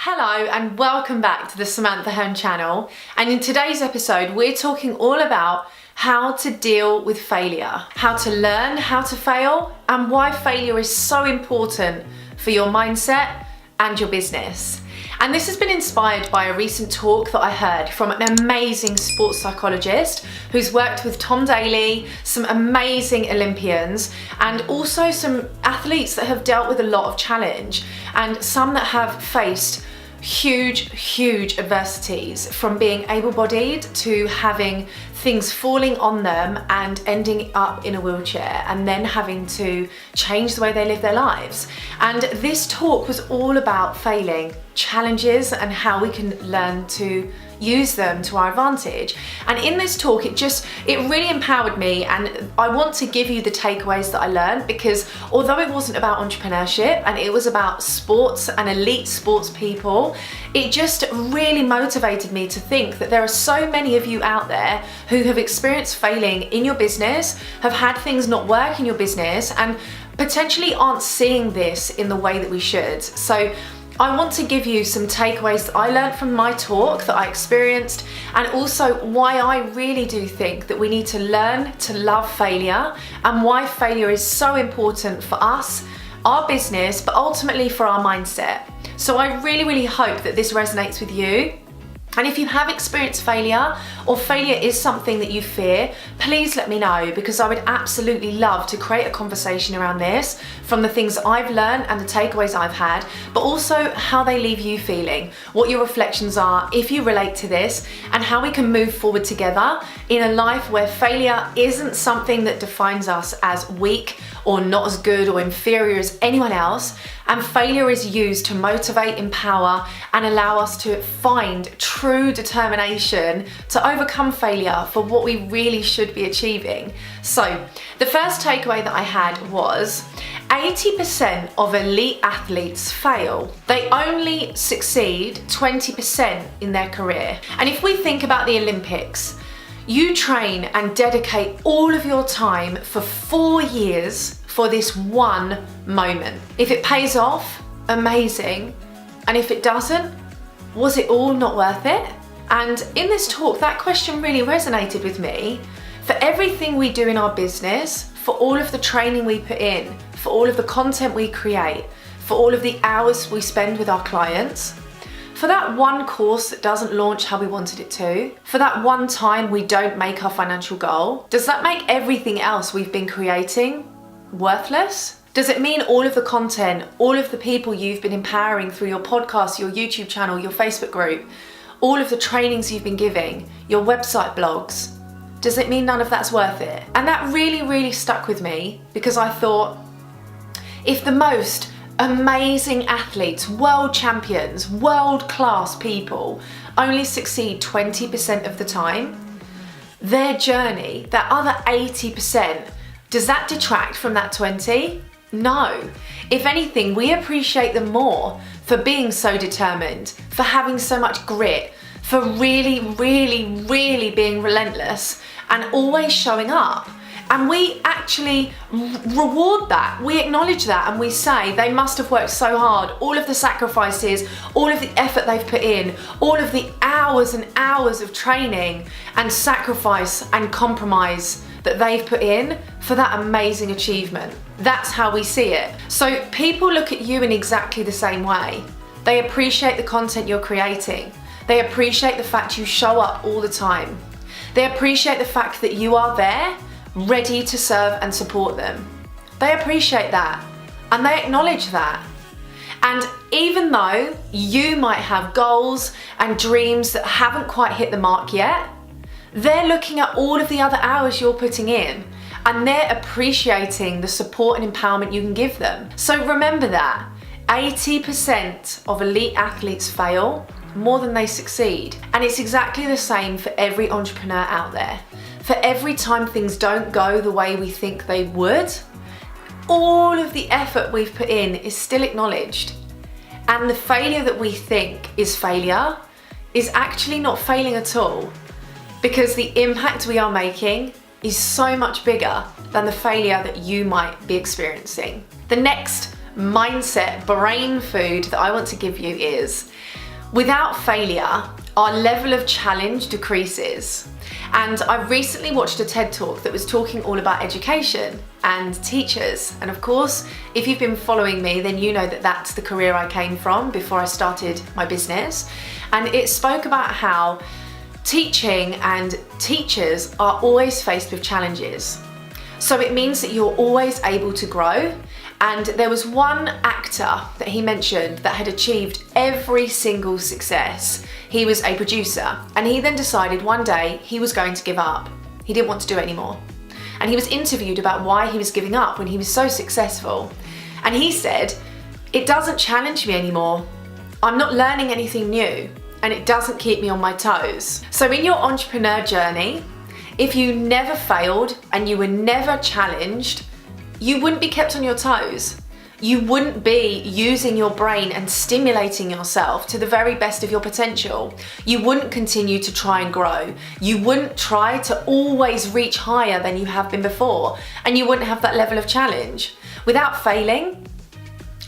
Hello and welcome back to the Samantha Hearne channel, and in today's episode we're talking all about how to deal with failure, how to learn how to fail, and why failure is so important for your mindset and your business. And this has been inspired by a recent talk that I heard from an amazing sports psychologist who's worked with Tom Daley, some amazing Olympians, and also some athletes that have dealt with a lot of challenge, and some that have faced huge adversities, from being able-bodied to having things falling on them and ending up in a wheelchair and then having to change the way they live their lives. And this talk was all about failing, challenges, and how we can learn to use them to our advantage. And in this talk it really empowered me, and I want to give you the takeaways that I learned, because although it wasn't about entrepreneurship and it was about sports and elite sports people, it just really motivated me to think that there are so many of you out there who have experienced failing in your business, have had things not work in your business, and potentially aren't seeing this in the way that we should. So I want to give you some takeaways that I learned from my talk, that I experienced, and also why I really do think that we need to learn to love failure, and why failure is so important for us, our business, but ultimately for our mindset. So I really hope that this resonates with you. And if you have experienced failure, or failure is something that you fear, please let me know, because I would absolutely love to create a conversation around this, from the things I've learned and the takeaways I've had, but also how they leave you feeling, what your reflections are if you relate to this, and how we can move forward together in a life where failure isn't something that defines us as weak or not as good or inferior as anyone else, and failure is used to motivate, empower, and allow us to find true determination to overcome failure for what we really should be achieving. So the first takeaway that I had was 80% of elite athletes fail. They only succeed 20% in their career. And if we think about the Olympics, you train and dedicate all of your time for 4 years for this one moment. If it pays off, amazing. And if it doesn't, was it all not worth it? And in this talk, that question really resonated with me. For everything we do in our business, for all of the training we put in, for all of the content we create, for all of the hours we spend with our clients, for that one course that doesn't launch how we wanted it to, for that one time we don't make our financial goal, does that make everything else we've been creating worthless? Does it mean all of the content, all of the people you've been empowering through your podcast, your YouTube channel, your Facebook group, all of the trainings you've been giving, your website blogs, does it mean none of that's worth it? And that really stuck with me, because I thought, if the most amazing athletes, world champions, world-class people only succeed 20% of the time, their journey, that other 80%, does that detract from that 20? No. If anything, we appreciate them more for being so determined, for having so much grit, for really being relentless and always showing up. And we actually reward that. We acknowledge that, and we say they must have worked so hard, all of the sacrifices, all of the effort they've put in, all of the hours and hours of training and sacrifice and compromise that they've put in for that amazing achievement. That's how we see it. So people look at you in exactly the same way. They appreciate the content you're creating. They appreciate the fact you show up all the time. They appreciate the fact that you are there, ready to serve and support them. They appreciate that, and they acknowledge that. And even though you might have goals and dreams that haven't quite hit the mark yet, they're looking at all of the other hours you're putting in, and they're appreciating the support and empowerment you can give them. So remember that 80% of elite athletes fail more than they succeed. And it's exactly the same for every entrepreneur out there. For every time things don't go the way we think they would, all of the effort we've put in is still acknowledged. And the failure that we think is failure is actually not failing at all, because the impact we are making is so much bigger than the failure that you might be experiencing. The next mindset, brain food that I want to give you is, without failure, our level of challenge decreases. And I recently watched a TED Talk that was talking all about education and teachers. And of course, if you've been following me, then you know that that's the career I came from before I started my business. And it spoke about how teaching and teachers are always faced with challenges. So it means that you're always able to grow. And there was one actor that he mentioned that had achieved every single success. He was a producer, and he then decided one day he was going to give up. He didn't want to do it anymore. And he was interviewed about why he was giving up when he was so successful. And he said, "It doesn't challenge me anymore. I'm not learning anything new, and it doesn't keep me on my toes." So in your entrepreneur journey, if you never failed and you were never challenged, you wouldn't be kept on your toes. You wouldn't be using your brain and stimulating yourself to the very best of your potential. You wouldn't continue to try and grow. You wouldn't try to always reach higher than you have been before, and you wouldn't have that level of challenge. Without failing,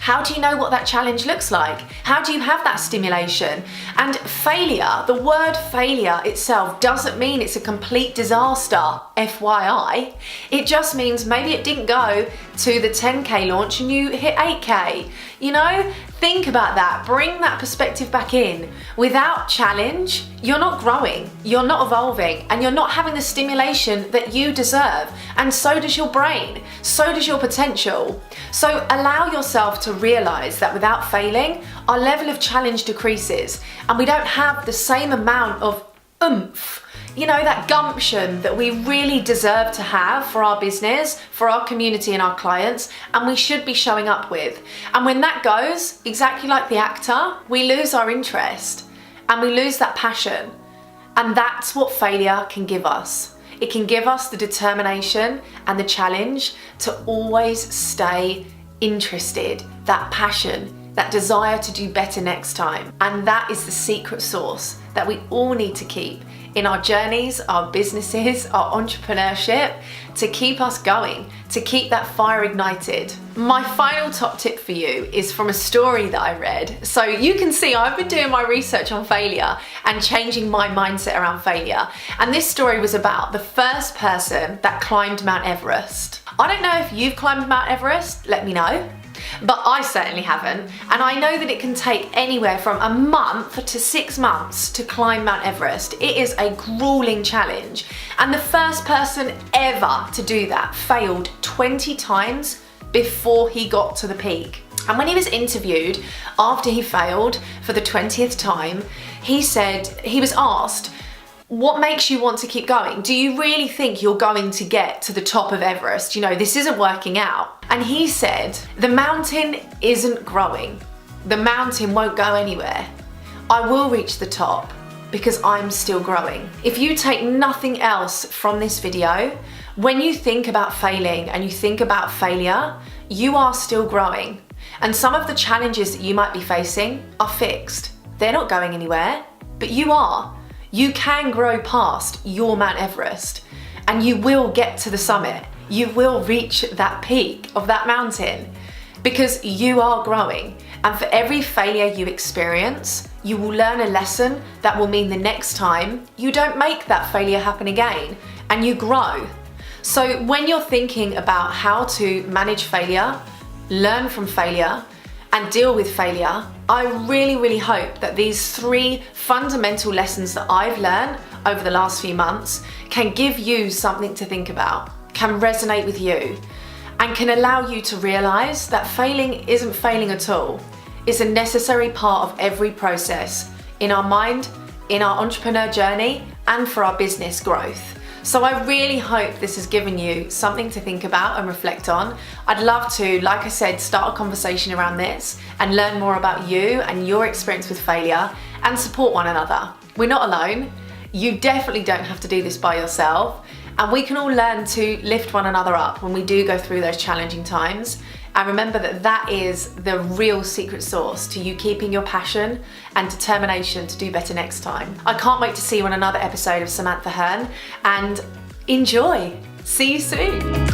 how do you know what that challenge looks like? How do you have that stimulation? And failure, the word failure itself doesn't mean it's a complete disaster, FYI. It just means maybe it didn't go to the 10K launch and you hit 8K. You know, think about that, bring that perspective back in. Without challenge, you're not growing, you're not evolving, and you're not having the stimulation that you deserve. And so does your brain, so does your potential. So allow yourself to realize that without failing, our level of challenge decreases and we don't have the same amount of oomph, you know, that gumption that we really deserve to have for our business, for our community and our clients, and we should be showing up with. And when that goes, exactly like the actor, we lose our interest and we lose that passion. And that's what failure can give us. It can give us the determination and the challenge to always stay interested, that passion, that desire to do better next time. And that is the secret sauce that we all need to keep in our journeys, our businesses, our entrepreneurship, to keep us going, to keep that fire ignited. My final top tip for you is from a story that I read. So you can see I've been doing my research on failure and changing my mindset around failure. And this story was about the first person that climbed Mount Everest. I don't know if you've climbed Mount Everest, let me know. But I certainly haven't, and I know that it can take anywhere from a month to 6 months to climb Mount Everest. It is a grueling challenge, and the first person ever to do that failed 20 times before he got to the peak. And when he was interviewed after he failed for the 20th time, he said, he was asked, "What makes you want to keep going? Do you really think you're going to get to the top of Everest? You know, this isn't working out." And he said, "The mountain isn't growing. The mountain won't go anywhere. I will reach the top because I'm still growing." If you take nothing else from this video, when you think about failing and you think about failure, you are still growing. And some of the challenges that you might be facing are fixed. They're not going anywhere, but you are. You can grow past your Mount Everest and you will get to the summit. You will reach that peak of that mountain because you are growing. And for every failure you experience, you will learn a lesson that will mean the next time you don't make that failure happen again and you grow. So when you're thinking about how to manage failure, learn from failure, and deal with failure, I really hope that these 3 fundamental lessons that I've learned over the last few months can give you something to think about, can resonate with you, and can allow you to realize that failing isn't failing at all. It's a necessary part of every process in our mind, in our entrepreneur journey, and for our business growth. So I really hope this has given you something to think about and reflect on. I'd love to, like I said, start a conversation around this and learn more about you and your experience with failure and support one another. We're not alone. You definitely don't have to do this by yourself, and we can all learn to lift one another up when we do go through those challenging times. And remember that that is the real secret sauce to you keeping your passion and determination to do better next time. I can't wait to see you on another episode of Samantha Hearne, and enjoy. See you soon.